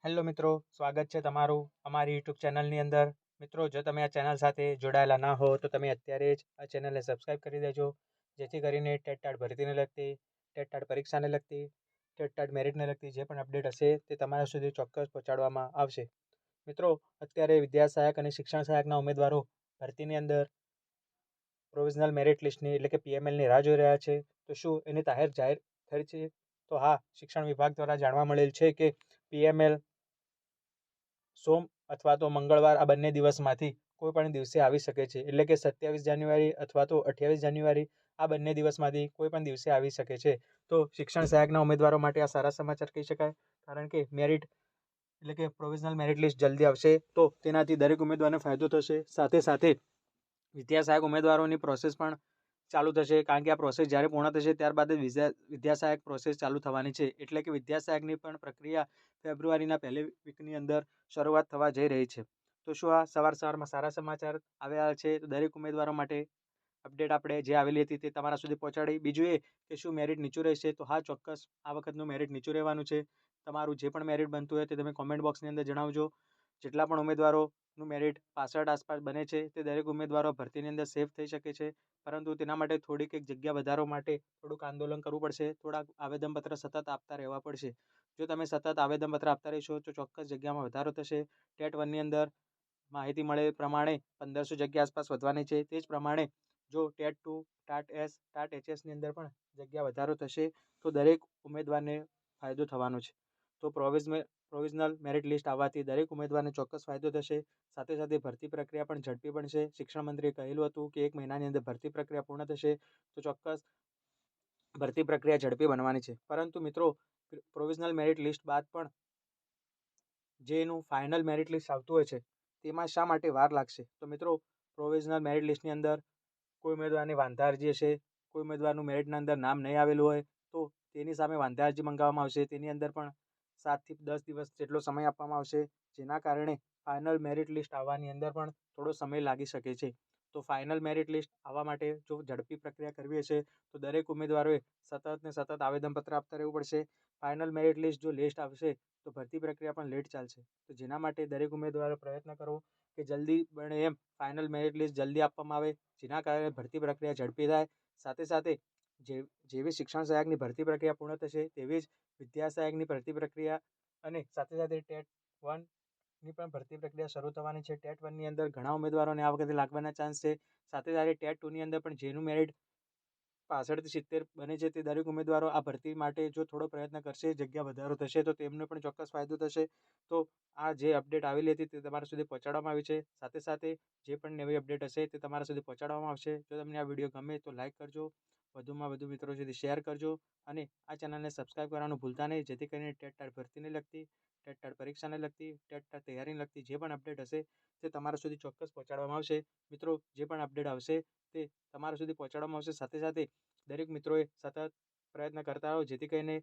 Hello મિત્રો, સ્વાગત છે તમારું અમારી યુટ્યુબ ચેનલની અંદર. મિત્રો, જો તમે આ ચેનલ સાથે જોડાયેલા ના હો તો તમે અત્યારે જ આ ચેનલને સબસ્ક્રાઈબ કરી દેજો, જેથી કરીને ટેટ ભરતીને લગતી, ટેટ પરીક્ષાને લગતી, ટેટ મેરિટને લગતી જે પણ અપડેટ હશે તે તમારા સુધી ચોક્કસ પહોંચાડવામાં આવશે. મિત્રો, અત્યારે વિદ્યા સહાયક અને શિક્ષણ સહાયકના ઉમેદવારો ભરતીની અંદર પ્રોવિઝનલ મેરિટ લિસ્ટની એટલે કે પીએમએલની રાહ જોઈ રહ્યા છે. તો શું એની તારીખ જાહેર થઈ છે? તો હા, શિક્ષણ વિભાગ દ્વારા જાણવા મળેલ છે કે પીએમએલ સોમ અથવા તો મંગળવાર આ બંને દિવસમાંથી કોઈ પણ દિવસે આવી શકે છે. એટલે કે 27 જાન્યુઆરી અથવા તો 28 જાન્યુઆરી આ બંને દિવસમાંથી કોઈ પણ દિવસે આવી શકે છે. તો શિક્ષણ સહાયકના ઉમેદવારો માટે આ સારા સમાચાર કહી શકાય, કારણ કે મેરિટ એટલે કે પ્રોવિઝનલ મેરિટ લિસ્ટ જલ્દી આવશે તો તેનાથી દરેક ઉમેદવારને ફાયદો થશે. સાથે સાથે વિદ્યા સહાયક ઉમેદવારોની પ્રોસેસ પણ ચાલુ થશે, કારણ કે આ પ્રોસેસ જ્યારે પૂર્ણ થશે ત્યારબાદ જ વિદ્યા સહાયક પ્રોસેસ ચાલુ થવાની છે. એટલે કે વિદ્યા સહાયકની પણ પ્રક્રિયા ફેબ્રુઆરીના પહેલી વીકની અંદર શરૂઆત થવા જઈ રહી છે. તો શું આ સવારમાં સારા સમાચાર આવ્યા છે? તો દરેક ઉમેદવારો માટે અપડેટ આપણે જે આવેલી હતી તે તમારા સુધી પહોંચાડી. બીજું એ કે શું મેરિટ નીચું રહેશે? તો હા, ચોક્કસ આ વખતનું મેરિટ નીચું રહેવાનું છે. તમારું જે પણ મેરિટ બનતું હોય તે તમે કોમેન્ટ બોક્સની અંદર જણાવજો. જેટલા પણ ઉમેદવારોનું મેરિટ 65 આસપાસ બને છે તે દરેક ઉમેદવારો ભરતીની અંદર સેફ થઈ શકે છે, પરંતુ તેના માટે થોડીક એક જગ્યા વધારો માટે થોડુંક આંદોલન કરવું પડશે, થોડાક આવેદનપત્ર સતત આપતા રહેવા પડશે. જો તમે સતત આવેદનપત્ર આપતા રહેશો તો ચોક્કસ જગ્યામાં વધારો થશે. ટેટ 1ની અંદર માહિતી મળે પ્રમાણે 1500 જગ્યા આસપાસ વધવાની છે. તે જ પ્રમાણે જો ટેટ 2, ટાટ એસ, ટાટ એચએસની અંદર પણ જગ્યા વધારો થશે તો દરેક ઉમેદવારને ફાયદો થવાનો છે. તો પ્રોવિઝનલ મેરિટ લિસ્ટ આવવાથી દરેક ઉમેદવારને ચોક્કસ ફાયદો થશે. સાથે સાથે ભરતી પ્રક્રિયા પણ ઝડપી બનશે. શિક્ષણ મંત્રીએ કહેલું હતું કે 1 મહિનાની અંદર ભરતી પ્રક્રિયા પૂર્ણ થશે, તો ચોક્કસ ભરતી પ્રક્રિયા ઝડપી બનવાની છે. પરંતુ મિત્રો, પ્રોવિઝનલ મેરિટ લિસ્ટ બાદ પણ જેનું ફાઇનલ મેરિટ લિસ્ટ આવતું હોય છે તેમાં શા માટે વાર લાગશે? તો મિત્રો, પ્રોવિઝનલ મેરિટ લિસ્ટની અંદર કોઈ ઉમેદવારની વાંધા અરજી હશે, કોઈ ઉમેદવારનું મેરિટના અંદર નામ નહીં આવેલું હોય તો તેની સામે વાંધા અરજી મંગાવવામાં આવશે. તેની અંદર પણ 7 થી 10 દિવસ જેટલો સમય આપવામાં આવશે, જેના કારણે ફાઇનલ મેરિટ લિસ્ટ આવવાની અંદર પણ થોડો સમય લાગી શકે છે. તો ફાઇનલ મેરિટ લિસ્ટ આવવા માટે જો ઝડપી પ્રક્રિયા કરવી હશે તો દરેક ઉમેદવારોએ સતત આવેદનપત્ર આપતા રહેવું પડશે. ફાઇનલ મેરિટ લિસ્ટ જો લેટ આવશે તો ભરતી પ્રક્રિયા પણ લેટ ચાલશે. તો જેના માટે દરેક ઉમેદવારો પ્રયત્ન કરો કે જલ્દી બને એમ ફાઇનલ મેરિટ લિસ્ટ જલ્દી આપવામાં આવે, જેના કારણે ભરતી પ્રક્રિયા ઝડપી થાય. સાથે સાથે જેવી શિક્ષણ સહાયકની ભરતી પ્રક્રિયા પૂર્ણ થશે તેવી જ વિદ્યા સહાયકની ભરતી પ્રક્રિયા અને સાથે સાથે ટેટ 1ની પણ ભરતી પ્રક્રિયા શરૂ થવાની છે. ટેટ 1ની અંદર ઘણા ઉમેદવારોને આ વખતે લાગવાના ચાન્સ છે. સાથે સાથે ટેટ 2ની અંદર પણ જેનું મેરિટ 65 થી 70 બને છે તે દરેક ઉમેદવારો આ ભરતી માટે જો થોડો પ્રયત્ન કરશે, જગ્યા વધારો થશે તો તેમને પણ ચોક્કસ ફાયદો થશે. તો આ જે અપડેટ આવેલી હતી તે તમારા સુધી પહોંચાડવામાં આવી છે. સાથે સાથે જે પણ નવી અપડેટ હશે તે તમારા સુધી પહોંચાડવામાં આવશે. જો તમને આ વિડીયો ગમે તો લાઇક કરજો, વધુમાં વધુ મિત્રો સુધી શેર કરજો અને આ ચેનલને સબસ્ક્રાઈબ કરવાનું ભૂલતા નહીં, જેથી કરીને ટેટ ભરતીને લગતી, ટેટ પરીક્ષાને લગતી, ટેટ તૈયારીને લગતી જે પણ અપડેટ હશે તે તમારા સુધી ચોક્કસ પહોંચાડવામાં આવશે. મિત્રો, જે પણ અપડેટ આવશે તે તમારા સુધી પહોંચાડવામાં આવશે. સાથે સાથે દરેક મિત્રોએ સતત પ્રયત્ન કરતા રહો, જેથી કરીને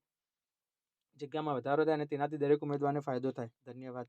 જગ્યામાં વધારો થાય અને તેનાથી દરેક ઉમેદવારને ફાયદો થાય. ધન્યવાદ.